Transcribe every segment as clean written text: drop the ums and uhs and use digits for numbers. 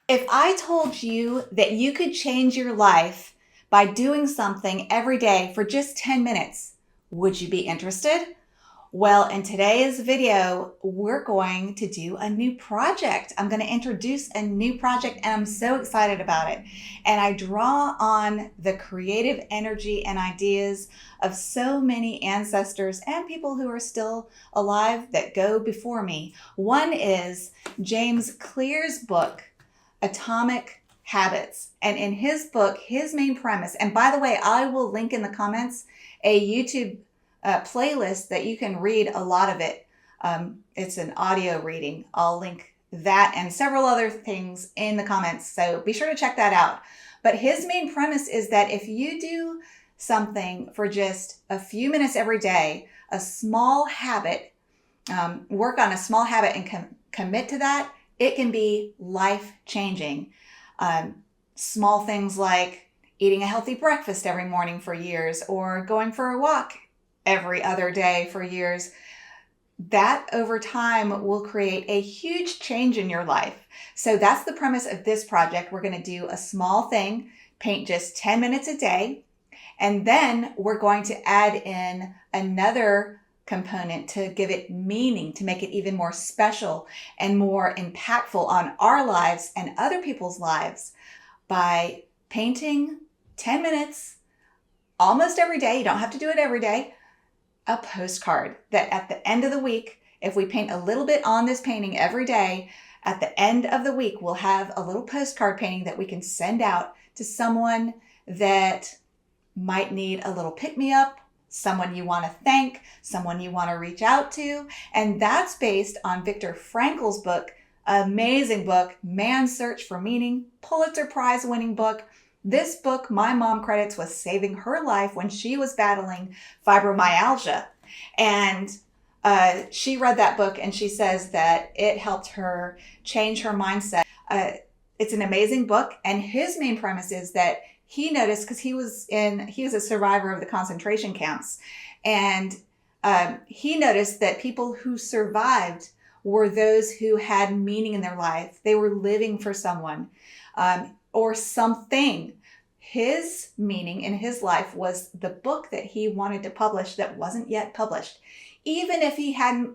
If I told you that you could change your life by doing something every day for just 10 minutes, would you be interested? Well, in today's video, we're going to do a new project. I'm going to introduce a new project and I'm so excited about it. And I draw on the creative energy and ideas of so many ancestors and people who are still alive that go before me. One is James Clear's book, Atomic Habits. And in his book, his main premise, and by the way, I will link in the comments a YouTube playlist that you can read a lot of it. It's an audio reading. I'll link that and several other things in the comments. So be sure to check that out. But his main premise is that if you do something for just a few minutes every day, a small habit, work on a small habit and commit to that, it can be life-changing. Small things like eating a healthy breakfast every morning for years or going for a walk every other day for years. That over time will create a huge change in your life. So that's the premise of this project. We're going to do a small thing, paint just 10 minutes a day, and then we're going to add in another component to give it meaning, to make it even more special and more impactful on our lives and other people's lives by painting 10 minutes almost every day. You don't have to do it every day. A postcard that at the end of the week, if we paint a little bit on this painting every day, at the end of the week, we'll have a little postcard painting that we can send out to someone that might need a little pick-me-up, someone you want to thank, someone you want to reach out to. And that's based on Viktor Frankl's book, amazing book, Man's Search for Meaning, Pulitzer Prize winning book. This book, my mom credits with saving her life when she was battling fibromyalgia. And she read that book and she says that it helped her change her mindset. It's an amazing book. And his main premise is that he noticed, because he was a survivor of the concentration camps, and he noticed that people who survived were those who had meaning in their life. They were living for someone or something. His meaning in his life was the book that he wanted to publish that wasn't yet published. Even if he hadn't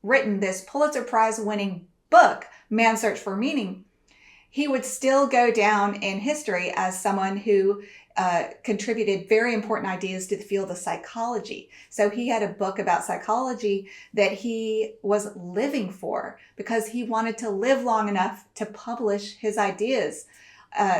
written this Pulitzer Prize winning book, Man's Search for Meaning, he would still go down in history as someone who contributed very important ideas to the field of psychology. So he had a book about psychology that he was living for because he wanted to live long enough to publish his ideas.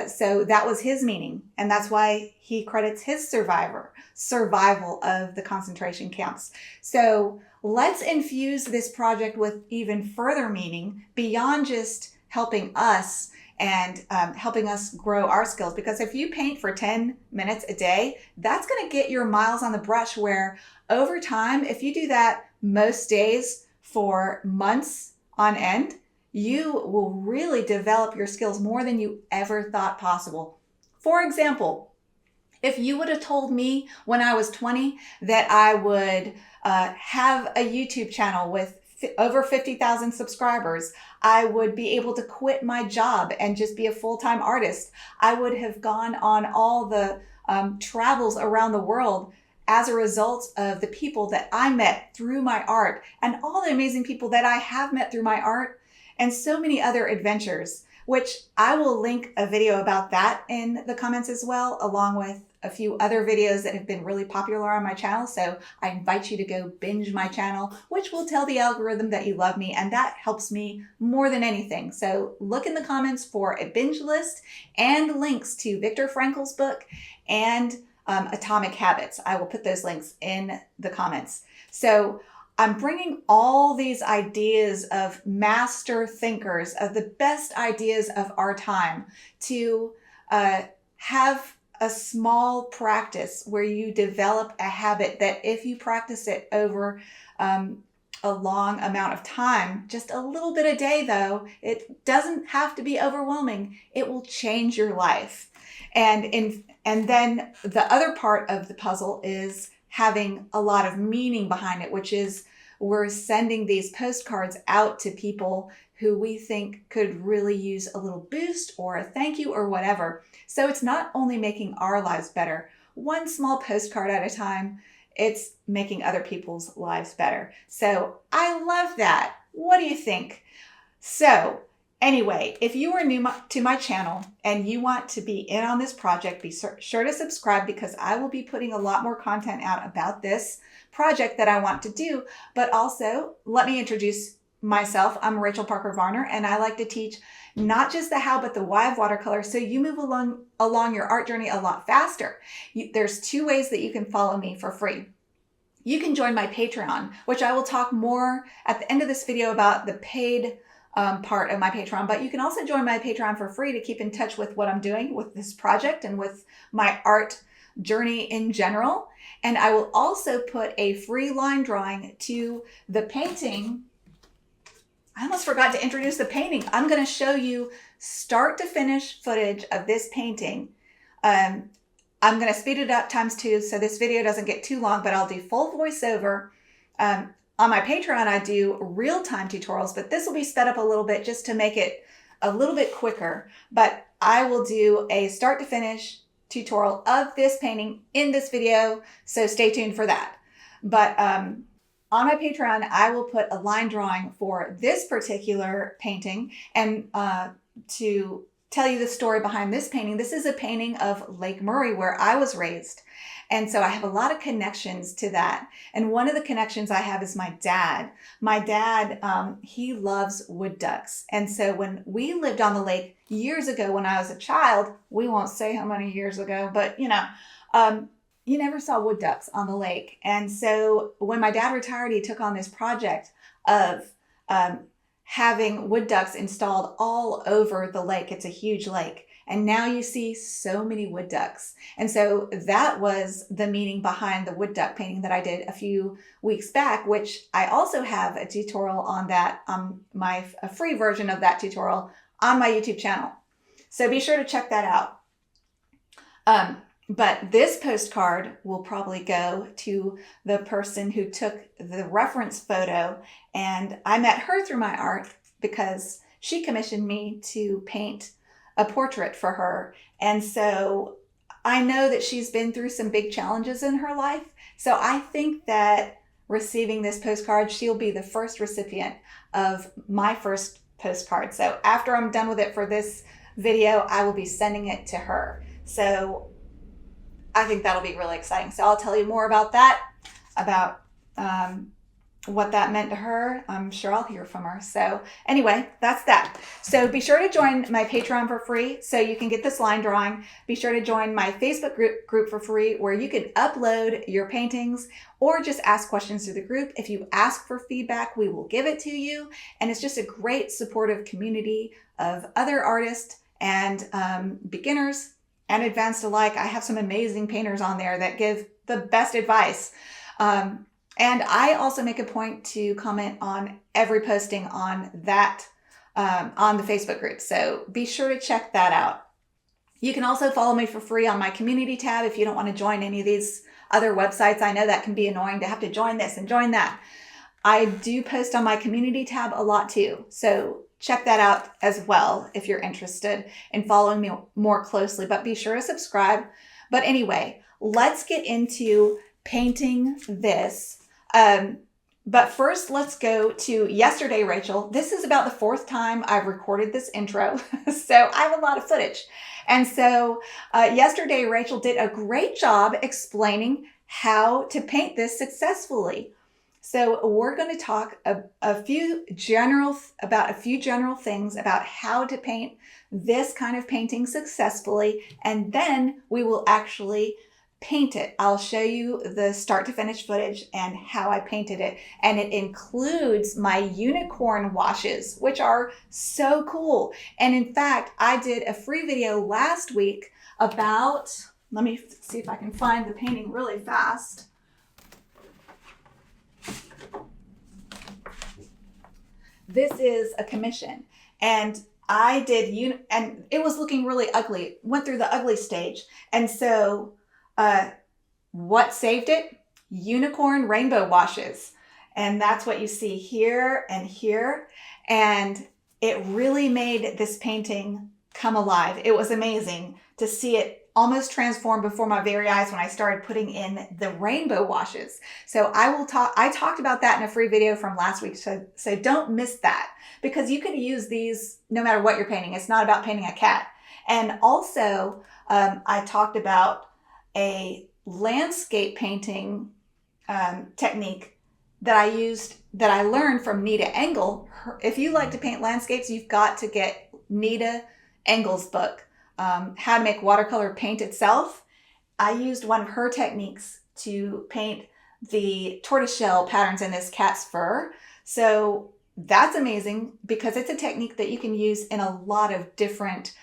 So that was his meaning. And that's why he credits his survival of the concentration camps. So let's infuse this project with even further meaning beyond just helping us and helping us grow our skills. Because if you paint for 10 minutes a day, that's going to get your miles on the brush, where over time, if you do that most days for months on end, you will really develop your skills more than you ever thought possible. For example, if you would have told me when I was 20 that I would have a YouTube channel with over 50,000 subscribers, I would be able to quit my job and just be a full-time artist. I would have gone on all the travels around the world as a result of the people that I met through my art and all the amazing people that I have met through my art and so many other adventures, which I will link a video about that in the comments as well, along with a few other videos that have been really popular on my channel. So I invite you to go binge my channel, which will tell the algorithm that you love me, and that helps me more than anything. So look in the comments for a binge list and links to Viktor Frankl's book and Atomic Habits. I will put those links in the comments. So I'm bringing all these ideas of master thinkers, of the best ideas of our time, to have a small practice where you develop a habit that if you practice it over a long amount of time, just a little bit a day though, it doesn't have to be overwhelming. It will change your life. And then the other part of the puzzle is having a lot of meaning behind it, which is we're sending these postcards out to people who we think could really use a little boost or a thank you or whatever. So it's not only making our lives better, one small postcard at a time, it's making other people's lives better. So I love that. What do you think? So anyway, if you are new to my channel and you want to be in on this project, be sure to subscribe, because I will be putting a lot more content out about this project that I want to do. But also, let me introduce myself. I'm Rachel Parker Varner, and I like to teach not just the how, but the why of watercolor, so you move along your art journey a lot faster. There's two ways that you can follow me for free. You can join my Patreon, which I will talk more at the end of this video about the paid part of my Patreon, but you can also join my Patreon for free to keep in touch with what I'm doing with this project and with my art journey in general. And I will also put a free line drawing to the painting. I almost forgot to introduce the painting. I'm going to show you start to finish footage of this painting. I'm going to speed it up ×2 so this video doesn't get too long, but I'll do full voiceover. On my Patreon, I do real-time tutorials, but this will be sped up a little bit just to make it a little bit quicker. But I will do a start to finish tutorial of this painting in this video, so stay tuned for that. But on my Patreon, I will put a line drawing for this particular painting. And to tell you the story behind this painting, this is a painting of Lake Murray where I was raised. And so I have a lot of connections to that. And one of the connections I have is my dad. My dad, he loves wood ducks. And so when we lived on the lake years ago when I was a child, we won't say how many years ago, but you never saw wood ducks on the lake. And so when my dad retired, he took on this project of having wood ducks installed all over the lake. It's a huge lake. And now you see so many wood ducks. And so that was the meaning behind the wood duck painting that I did a few weeks back, which I also have a tutorial on that, a free version of that tutorial on my YouTube channel. So be sure to check that out. But this postcard will probably go to the person who took the reference photo. And I met her through my art because she commissioned me to paint a portrait for her. And so I know that she's been through some big challenges in her life. So I think that receiving this postcard, she'll be the first recipient of my first postcard. So after I'm done with it for this video, I will be sending it to her. So I think that'll be really exciting. So I'll tell you more about that, about what that meant to her. I'm sure I'll hear from her. So anyway, that's that. So be sure to join my Patreon for free so you can get this line drawing. Be sure to join my Facebook group for free, where you can upload your paintings or just ask questions to the group. If you ask for feedback, we will give it to you. And it's just a great supportive community of other artists and beginners and advanced alike. I have some amazing painters on there that give the best advice. And I also make a point to comment on every posting on that, on the Facebook group. So be sure to check that out. You can also follow me for free on my community tab if you don't want to join any of these other websites. I know that can be annoying to have to join this and join that. I do post on my community tab a lot too. So check that out as well if you're interested in following me more closely, but be sure to subscribe. But anyway, let's get into painting this. But first, let's go to yesterday, Rachel. This is about the 4th time I've recorded this intro, so I have a lot of footage. And so yesterday, Rachel did a great job explaining how to paint this successfully. So we're going to talk about a few general things about how to paint this kind of painting successfully, and then we will actually paint it. I'll show you the start to finish footage and how I painted it. And it includes my unicorn washes, which are so cool. And in fact, I did a free video last week about, let me see if I can find the painting really fast. This is a commission, and I did, and it was looking really ugly, went through the ugly stage. And so what saved it? Unicorn rainbow washes. And that's what you see here and here. And it really made this painting come alive. It was amazing to see it almost transform before my very eyes when I started putting in the rainbow washes. So I talked about that in a free video from last week. So don't miss that, because you can use these no matter what you're painting. It's not about painting a cat. And also, I talked about a landscape painting technique that I learned from Nita Engel. If you like to paint landscapes, you've got to get Nita Engel's book, How to Make Watercolor Paint Itself. I used one of her techniques to paint the tortoiseshell patterns in this cat's fur. So that's amazing, because it's a technique that you can use in a lot of different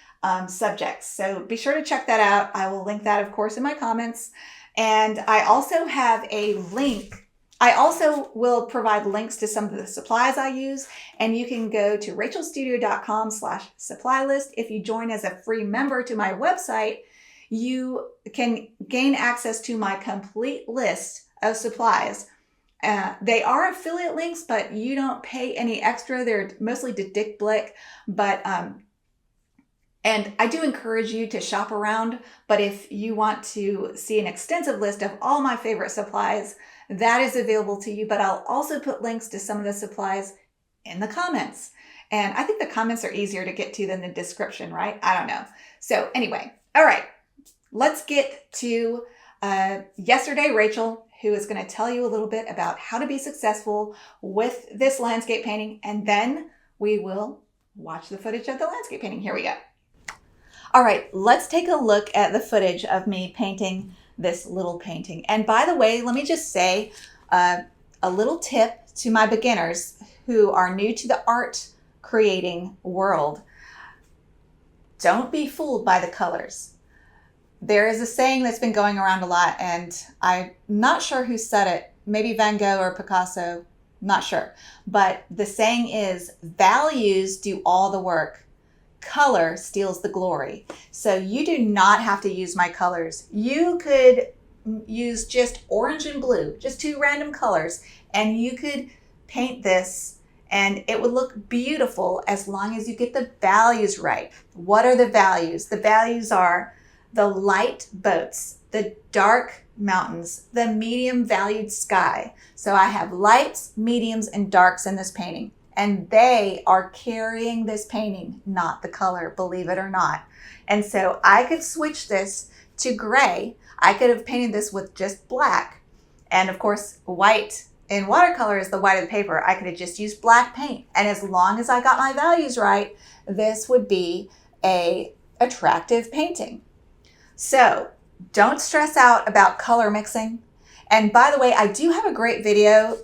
subjects. So be sure to check that out. I will link that, of course, in my comments. And I also have a link. I also will provide links to some of the supplies I use, and you can go to rachelstudio.com/supply list. If you join as a free member to my website, you can gain access to my complete list of supplies. They are affiliate links, but you don't pay any extra. They're mostly to Dick Blick, but and I do encourage you to shop around. But if you want to see an extensive list of all my favorite supplies, that is available to you. But I'll also put links to some of the supplies in the comments. And I think the comments are easier to get to than the description, right? I don't know. So anyway, all right, let's get to yesterday, Rachel, who is going to tell you a little bit about how to be successful with this landscape painting. And then we will watch the footage of the landscape painting. Here we go. All right, let's take a look at the footage of me painting this little painting. And by the way, let me just say a little tip to my beginners who are new to the art creating world. Don't be fooled by the colors. There is a saying that's been going around a lot, and I'm not sure who said it. Maybe Van Gogh or Picasso, not sure. But the saying is, values do all the work. Color steals the glory. So you do not have to use my colors. You could use just orange and blue, just two random colors, and you could paint this and it would look beautiful as long as you get the values right. What are the values? The values are the light boats, the dark mountains, the medium valued sky. So I have lights, mediums, and darks in this painting. And they are carrying this painting, not the color, believe it or not. And so I could switch this to gray. I could have painted this with just black. And of course, white in watercolor is the white of the paper. I could have just used black paint. And as long as I got my values right, this would be an attractive painting. So don't stress out about color mixing. And by the way, I do have a great video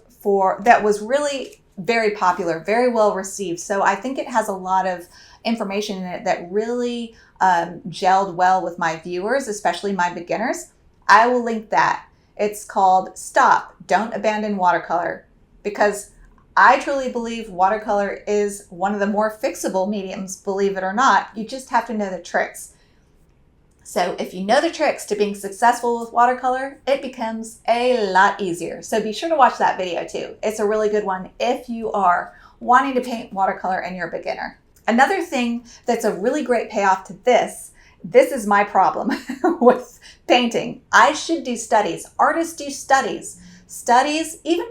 that was really very popular, very well received. So I think it has a lot of information in it that really gelled well with my viewers, especially my beginners. I will link that. It's called Stop, Don't Abandon Watercolor, because I truly believe watercolor is one of the more fixable mediums, believe it or not. You just have to know the tricks. So if you know the tricks to being successful with watercolor, it becomes a lot easier. So be sure to watch that video too. It's a really good one if you are wanting to paint watercolor and you're a beginner. Another thing that's a really great payoff to this is my problem with painting. I should do studies. Artists do studies. Even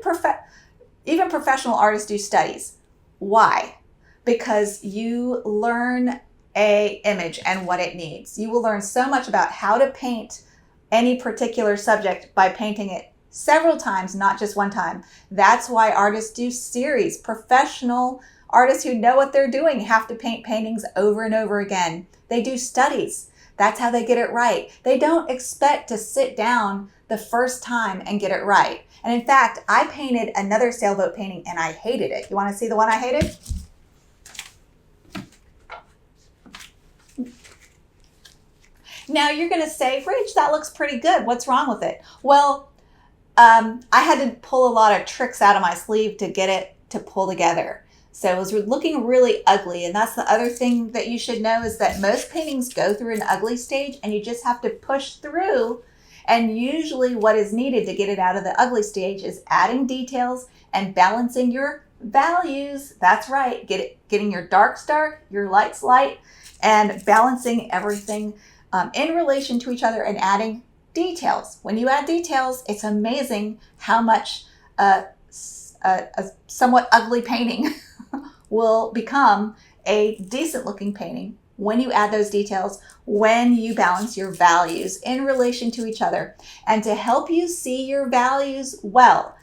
professional artists do studies. Why? Because you learn an image and what it needs. You will learn so much about how to paint any particular subject by painting it several times, not just one time. That's why artists do series. Professional artists who know what they're doing have to paint paintings over and over again. They do studies. That's how they get it right. They don't expect to sit down the first time and get it right. And in fact, I painted another sailboat painting and I hated it. You want to see the one I hated? Now you're going to say, Rach, that looks pretty good. What's wrong with it? Well, I had to pull a lot of tricks out of my sleeve to get it to pull together. So it was looking really ugly. And that's the other thing that you should know is that most paintings go through an ugly stage and you just have to push through And usually what is needed to get it out of the ugly stage is adding details and balancing your values. That's right. Getting your darks dark, your lights light, and balancing everything in relation to each other and adding details. When you add details, it's amazing how much a somewhat ugly painting will become a decent looking painting when you add those details, when you balance your values in relation to each other. And to help you see your values well,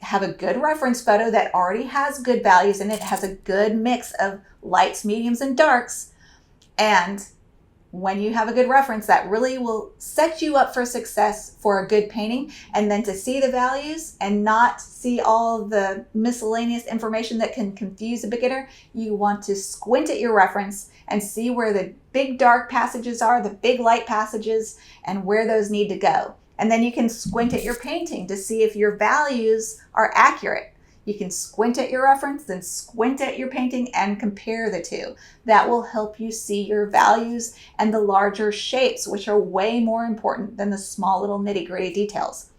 have a good reference photo that already has good values and it has a good mix of lights, mediums, and darks. And when you have a good reference, that really will set you up for success for a good painting. And then to see the values and not see all the miscellaneous information that can confuse a beginner, you want to squint at your reference and see where the big dark passages are, the big light passages, and where those need to go. And then you can squint at your painting to see if your values are accurate. You can squint at your reference, then squint at your painting and compare the two. That will help you see your values and the larger shapes, which are way more important than the small little nitty-gritty details.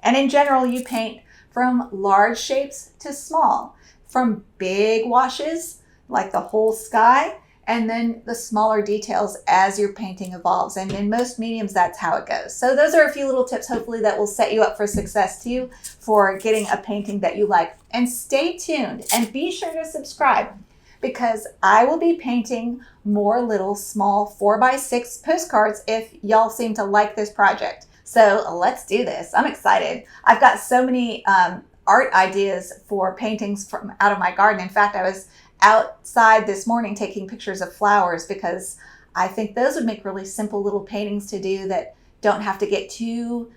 And in general, you paint from large shapes to small, from big washes, like the whole sky, and then the smaller details as your painting evolves. And in most mediums, that's how it goes. So those are a few little tips, hopefully, that will set you up for success too, for getting a painting that you like. And stay tuned and be sure to subscribe, because I will be painting more little small 4x6 postcards if y'all seem to like this project. So let's do this. I'm excited. I've got so many art ideas for paintings from out of my garden. In fact, I was outside this morning taking pictures of flowers because I think those would make really simple little paintings to do that don't have to get too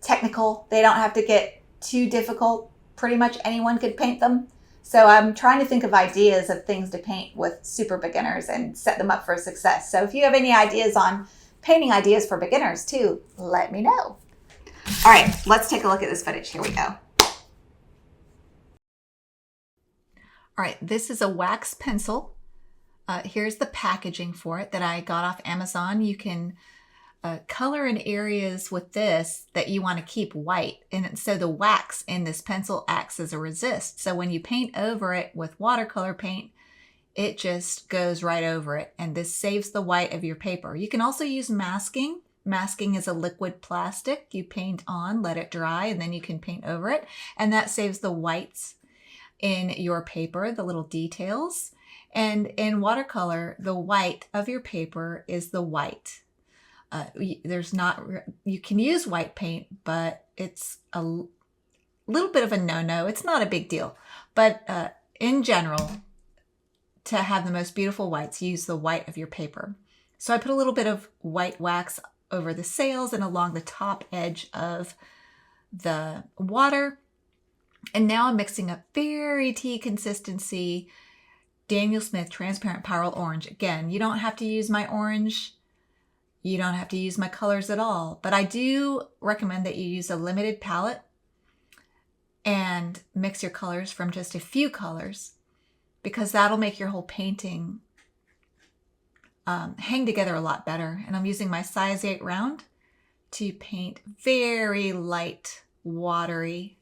technical. They don't have to get too difficult. Pretty much anyone could paint them. So I'm trying to think of ideas of things to paint with super beginners and set them up for success. So if you have any ideas on painting ideas for beginners too, let me know. All right, let's take a look at this footage. Here we go. All right, this is a wax pencil. Here's the packaging for it that I got off Amazon. You can color in areas with this that you want to keep white. And so the wax in this pencil acts as a resist. So when you paint over it with watercolor paint, it just goes right over it. And this saves the white of your paper. You can also use masking. Masking is a liquid plastic. You paint on, let it dry, and then you can paint over it. And that saves the whites in your paper, the little details. And in watercolor, the white of your paper is the white. You can use white paint, but it's a little bit of a no-no. It's not a big deal. But in general, to have the most beautiful whites, use the white of your paper. So I put a little bit of white wax over the sails and along the top edge of the water. And now I'm mixing up very tea consistency Daniel Smith Transparent Pyrrole Orange. Again, you don't have to use my orange. You don't have to use my colors at all. But I do recommend that you use a limited palette and mix your colors from just a few colors, because that'll make your whole painting hang together a lot better. And I'm using my size 8 round to paint very light, watery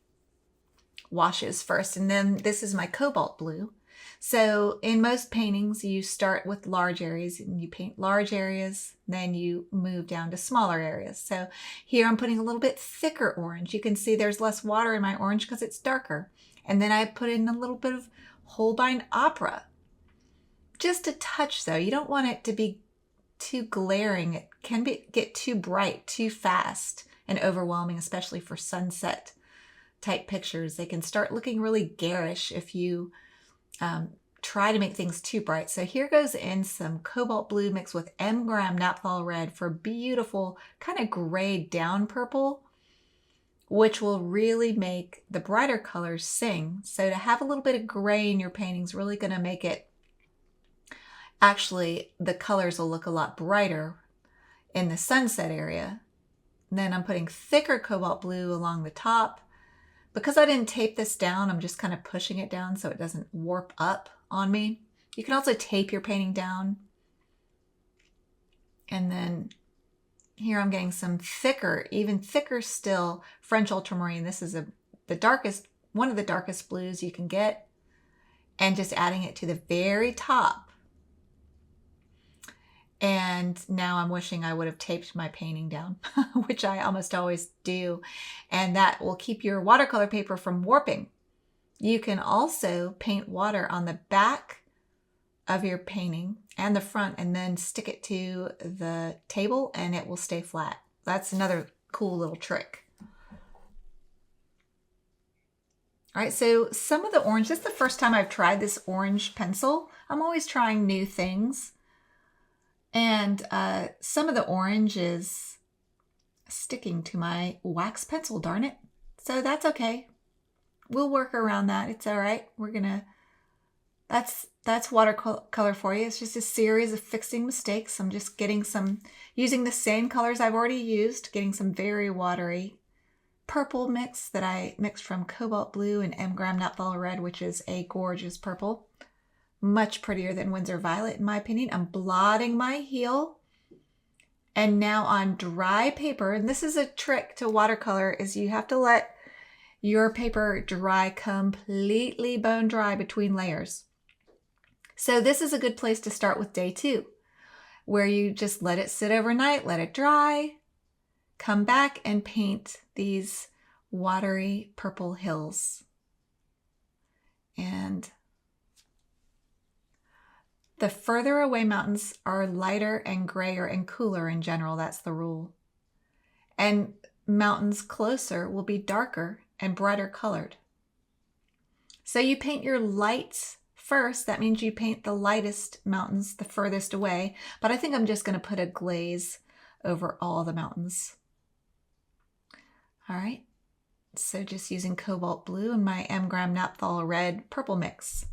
washes first. And then this is my cobalt blue. So in most paintings, you start with large areas and you paint large areas, then you move down to smaller areas. So here I'm putting a little bit thicker orange. You can see there's less water in my orange because it's darker. And then I put in a little bit of Holbein Aureolin. Just a touch though. You don't want it to be too glaring. It can get too bright, too fast and overwhelming, especially for sunset type pictures. They can start looking really garish if you try to make things too bright. So here goes in some cobalt blue mixed with M-gram naphthalene red for beautiful kind of grayed down purple, which will really make the brighter colors sing. So to have a little bit of gray in your painting is really going to make it, actually the colors will look a lot brighter in the sunset area. And then I'm putting thicker cobalt blue along the top. Because I didn't tape this down, I'm just kind of pushing it down so it doesn't warp up on me. You can also tape your painting down and then Here I'm getting some thicker, even thicker still, French ultramarine. This is the darkest, one of the darkest blues you can get. And just adding it to the very top. And now I'm wishing I would have taped my painting down, which I almost always do. And that will keep your watercolor paper from warping. You can also paint water on the back of your painting and the front and then stick it to the table and it will stay flat. That's another cool little trick. All right, so some of the orange, this is the first time I've tried this orange pencil. I'm always trying new things. And some of the orange is sticking to my wax pencil, darn it. So that's okay. We'll work around that. It's all right. We're gonna, that's watercolor for you. It's just a series of fixing mistakes. I'm just getting some, using the same colors I've already used, getting some very watery purple mix that I mixed from cobalt blue and M-gram naphthalene red, which is a gorgeous purple. Much prettier than Winsor violet in my opinion. I'm blotting my heel. And now on dry paper, and this is a trick to watercolor, is you have to let your paper dry completely bone dry between layers. So this is a good place to start with day 2, where you just let it sit overnight, let it dry, come back and paint these watery purple hills. And the further away mountains are lighter and grayer and cooler in general. That's the rule. And mountains closer will be darker and brighter colored. So you paint your lights first. That means you paint the lightest mountains the furthest away. But I think I'm just going to put a glaze over all the mountains. All right. So just using cobalt blue and my M-gram naphthalene red purple mix.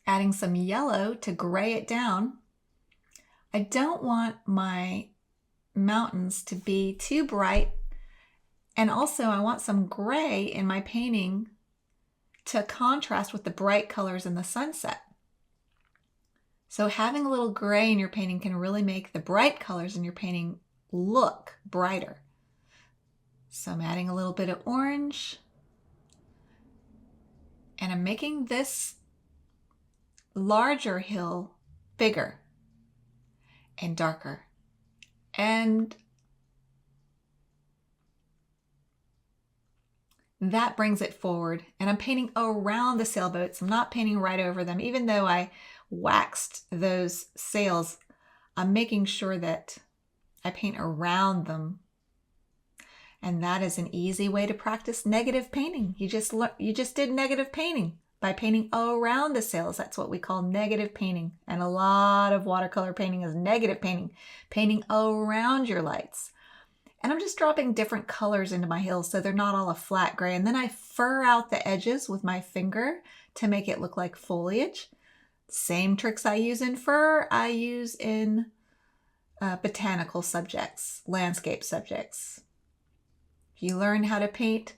Adding some yellow to gray it down. I don't want my mountains to be too bright. And also I want some gray in my painting to contrast with the bright colors in the sunset. So having a little gray in your painting can really make the bright colors in your painting look brighter. So I'm adding a little bit of orange. And I'm making this larger hill bigger and darker. And that brings it forward. And I'm painting around the sailboats. I'm not painting right over them. Even though I waxed those sails, I'm making sure that I paint around them. And that is an easy way to practice negative painting. You just did negative painting by painting around the sails. That's what we call negative painting. And a lot of watercolor painting is negative painting, painting around your lights. And I'm just dropping different colors into my hills so they're not all a flat gray. And then I fur out the edges with my finger to make it look like foliage. Same tricks I use in fur, I use in botanical subjects, landscape subjects. If you learn how to paint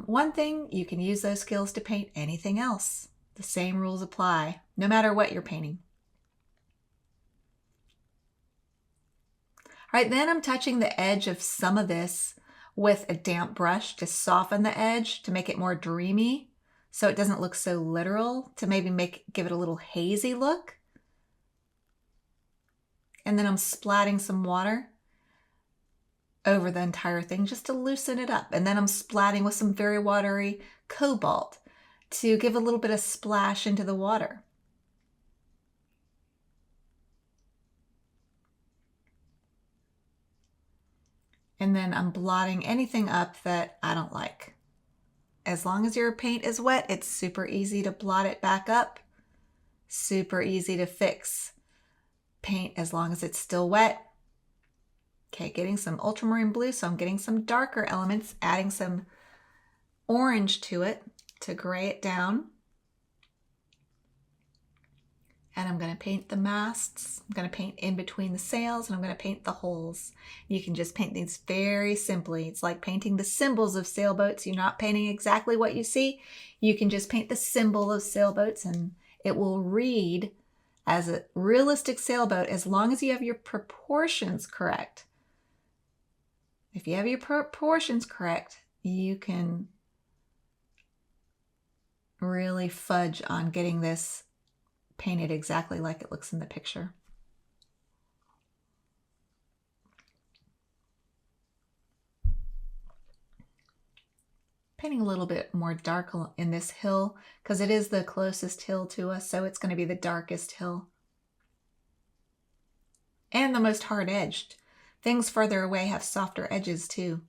one thing, you can use those skills to paint anything else. The same rules apply, no matter what you're painting. All right, then I'm touching the edge of some of this with a damp brush to soften the edge, to make it more dreamy, so it doesn't look so literal, to maybe give it a little hazy look. And then I'm splatting some water over the entire thing just to loosen it up. And then I'm splatting with some very watery cobalt to give a little bit of splash into the water. And then I'm blotting anything up that I don't like. As long as your paint is wet, it's super easy to blot it back up. Super easy to fix paint as long as it's still wet. Okay, getting some ultramarine blue, so I'm getting some darker elements, adding some orange to it to gray it down. and I'm going to paint the masts. I'm going to paint in between the sails, and I'm going to paint the holes. You can just paint these very simply. It's like painting the symbols of sailboats. You're not painting exactly what you see. You can just paint the symbol of sailboats, and it will read as a realistic sailboat as long as you have your proportions correct. If you have your proportions correct, you can really fudge on getting this painted exactly like it looks in the picture. Painting a little bit more dark in this hill because it is the closest hill to us, so it's going to be the darkest hill. And the most hard-edged. Things further away have softer edges too.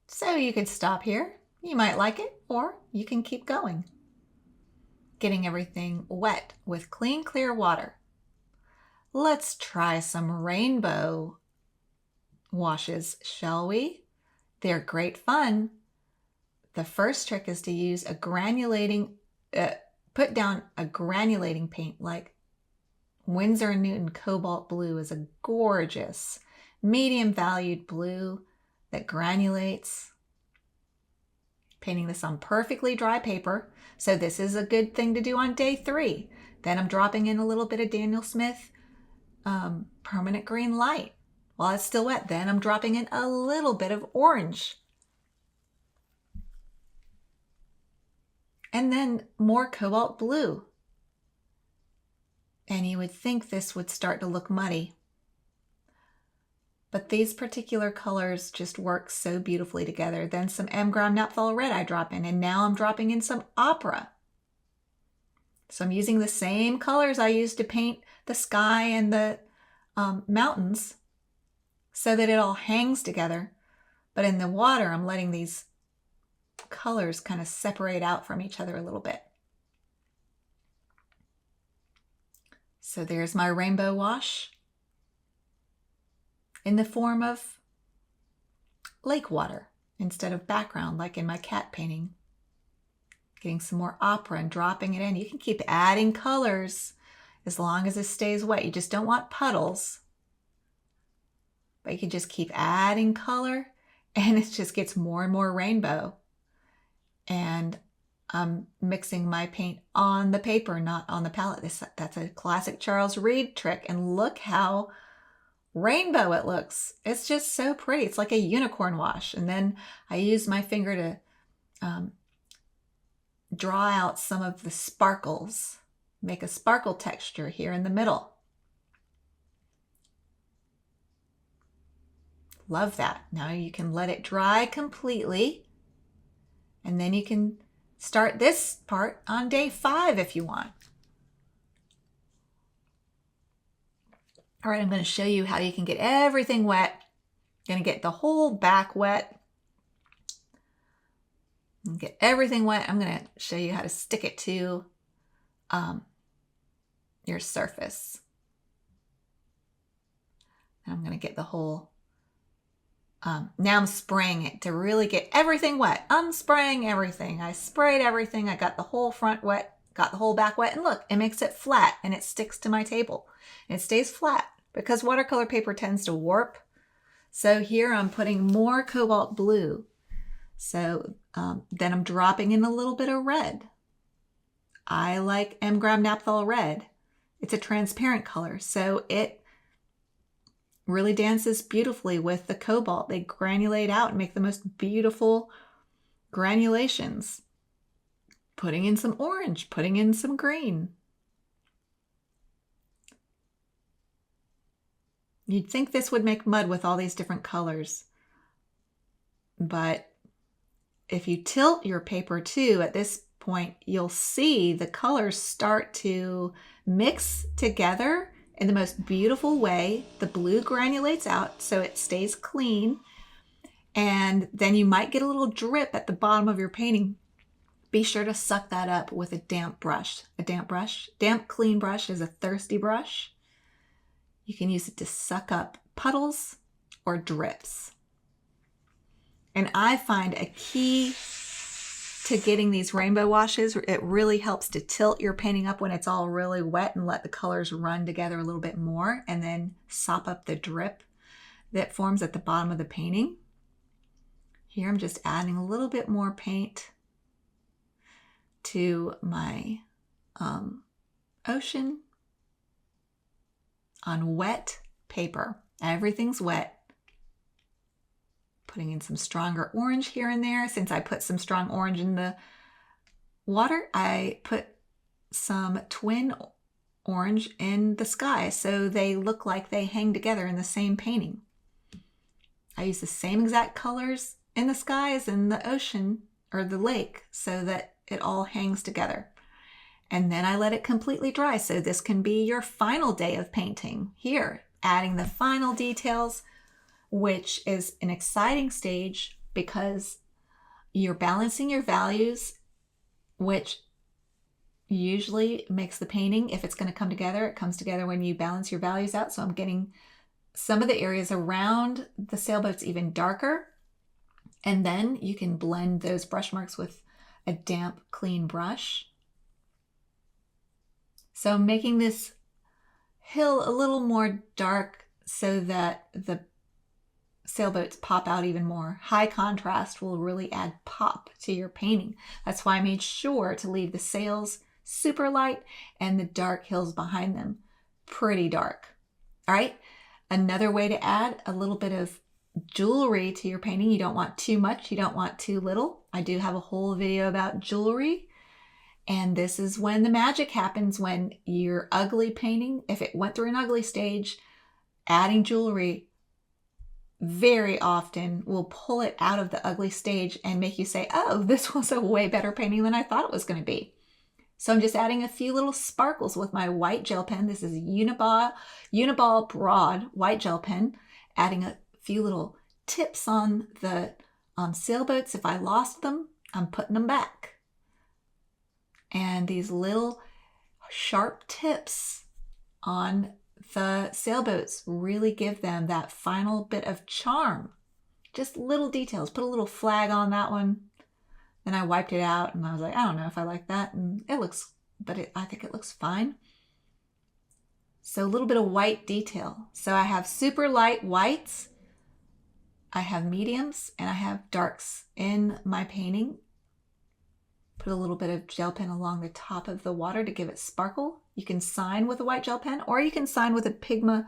So you could stop here. You might like it, or you can keep going. Getting everything wet with clean, clear water. Let's try some rainbow washes, shall we? They're great fun. The first trick is to use a granulating, put down a granulating paint like Winsor & Newton Cobalt Blue is a gorgeous medium valued blue that granulates. Painting this on perfectly dry paper. So this is a good thing to do on day 3. Then I'm dropping in a little bit of Daniel Smith permanent green light. While it's still wet, then I'm dropping in a little bit of orange. And then more cobalt blue. And you would think this would start to look muddy. But these particular colors just work so beautifully together. Then some M-Gram Naphthol red I drop in, and now I'm dropping in some opera. So I'm using the same colors I used to paint the sky and the mountains so that it all hangs together. But in the water, I'm letting these colors kind of separate out from each other a little bit. So there's my rainbow wash in the form of lake water instead of background like in my cat painting. Getting some more opera and dropping it in. You can keep adding colors as long as it stays wet. You just don't want puddles. But you can just keep adding color and it just gets more and more rainbow. And I'm mixing my paint on the paper, not on the palette. That's a classic Charles Reed trick. And look how rainbow it looks. It's just so pretty. It's like a unicorn wash. And then I use my finger to draw out some of the sparkles, make a sparkle texture here in the middle. Love that. Now you can let it dry completely. And then you can start this part on day 5 if you want. All right, I'm going to show you how you can get everything wet. Going to get the whole back wet. And get everything wet. I'm going to show you how to stick it to your surface. And I'm going to get the whole, now I'm spraying it to really get everything wet. I'm spraying everything. I sprayed everything. I got the whole front wet, got the whole back wet, and look, it makes it flat and it sticks to my table. And it stays flat because watercolor paper tends to warp. So here I'm putting more cobalt blue. So then I'm dropping in a little bit of red. I like M-Gram Naphthol red. It's a transparent color, so it really dances beautifully with the cobalt. They granulate out and make the most beautiful granulations. Putting in some orange, putting in some green. You'd think this would make mud with all these different colors, but if you tilt your paper too, at this point, you'll see the colors start to mix together in the most beautiful way. The blue granulates out so it stays clean. And then you might get a little drip at the bottom of your painting. Be sure to suck that up with a damp brush. Damp clean brush is a thirsty brush. You can use it to suck up puddles or drips. And I find a key to getting these rainbow washes. It really helps to tilt your painting up when it's all really wet and let the colors run together a little bit more, and then sop up the drip that forms at the bottom of the painting. Here I'm just adding a little bit more paint to my ocean on wet paper. Everything's wet. Putting in some stronger orange here and there. Since I put some strong orange in the water, I put some twin orange in the sky so they look like they hang together in the same painting. I use the same exact colors in the sky as in the ocean or the lake so that it all hangs together. And then I let it completely dry, so this can be your final day of painting. Here, adding the final details, which is an exciting stage because you're balancing your values, which usually makes the painting, if it's going to come together, it comes together when you balance your values out. So I'm getting some of the areas around the sailboats even darker. And then you can blend those brush marks with a damp, clean brush. So I'm making this hill a little more dark so that the sailboats pop out even more. High contrast will really add pop to your painting. That's why I made sure to leave the sails super light and the dark hills behind them pretty dark. All right, another way to add a little bit of jewelry to your painting. You don't want too much, you don't want too little. I do have a whole video about jewelry. And this is when the magic happens, when your ugly painting, if it went through an ugly stage, adding jewelry very often will pull it out of the ugly stage and make you say, oh, this was a way better painting than I thought it was going to be. So I'm just adding a few little sparkles with my white gel pen. This is Uniball Broad white gel pen, adding a few little tips on the sailboats. If I lost them, I'm putting them back. And these little sharp tips on the sailboats really give them that final bit of charm. Just little details. Put a little flag on that one. Then I wiped it out and I was like, I don't know if I like that. And it looks, I think it looks fine. So a little bit of white detail. So I have super light whites, I have mediums, and I have darks in my painting. Put a little bit of gel pen along the top of the water to give it sparkle. You can sign with a white gel pen, or you can sign with a Pigma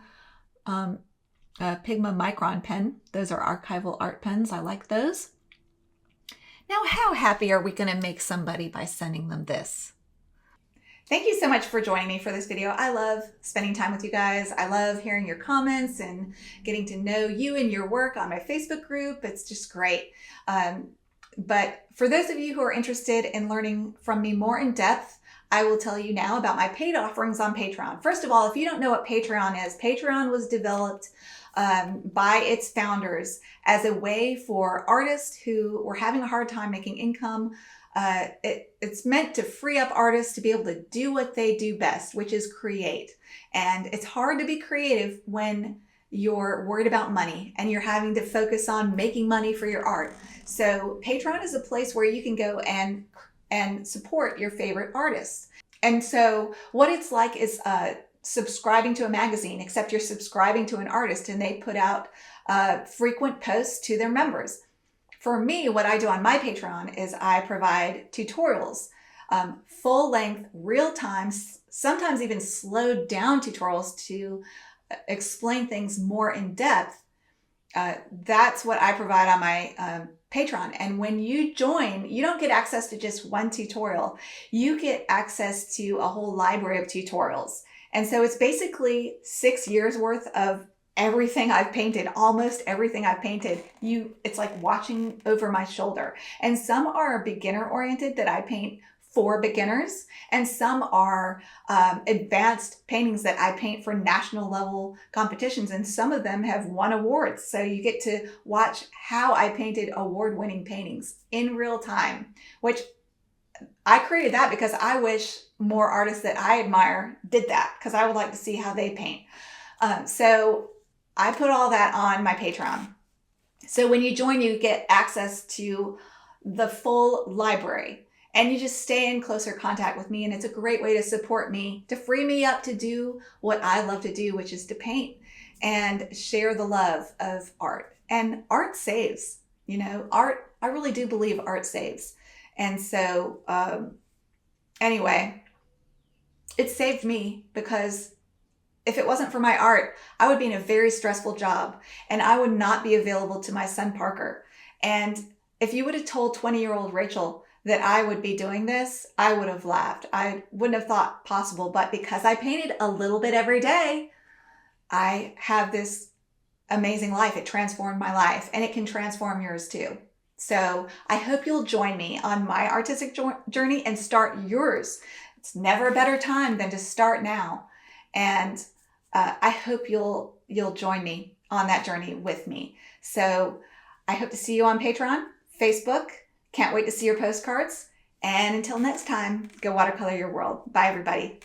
Micron pen. Those are archival art pens. I like those. Now, how happy are we going to make somebody by sending them this? Thank you so much for joining me for this video. I love spending time with you guys. I love hearing your comments and getting to know you and your work on my Facebook group. It's just great. But for those of you who are interested in learning from me more in depth, I will tell you now about my paid offerings on Patreon. First of all, if you don't know what Patreon is, Patreon was developed by its founders as a way for artists who were having a hard time making income. It's meant to free up artists to be able to do what they do best, which is create. And it's hard to be creative when you're worried about money and you're having to focus on making money for your art. So Patreon is a place where you can go and support your favorite artists. And so what it's like is subscribing to a magazine, except you're subscribing to an artist and they put out frequent posts to their members. For me, what I do on my Patreon is I provide tutorials, full-length, real-time, sometimes even slowed down tutorials to explain things more in depth. That's what I provide on my Patreon. And when you join, you don't get access to just one tutorial. You get access to a whole library of tutorials. And so it's basically 6 years worth of everything I've painted, almost everything I've painted. It's like watching over my shoulder. And some are beginner oriented that I paint for beginners, and some are advanced paintings that I paint for national level competitions, and some of them have won awards. So you get to watch how I painted award-winning paintings in real time, which I created that because I wish more artists that I admire did that, because I would like to see how they paint. So I put all that on my Patreon. So when you join, you get access to the full library. And you just stay in closer contact with me. And it's a great way to support me, to free me up to do what I love to do, which is to paint and share the love of art. And art saves, art, I really do believe art saves. And so, anyway, it saved me, because if it wasn't for my art, I would be in a very stressful job and I would not be available to my son, Parker. And if you would have told 20-year-old Rachel that I would be doing this, I would have laughed. I wouldn't have thought possible, but because I painted a little bit every day, I have this amazing life. It transformed my life, and it can transform yours too. So I hope you'll join me on my artistic journey and start yours. It's never a better time than to start now. And I hope you'll join me on that journey with me. So I hope to see you on Patreon, Facebook. Can't wait to see your postcards. And until next time, go watercolor your world. Bye, everybody.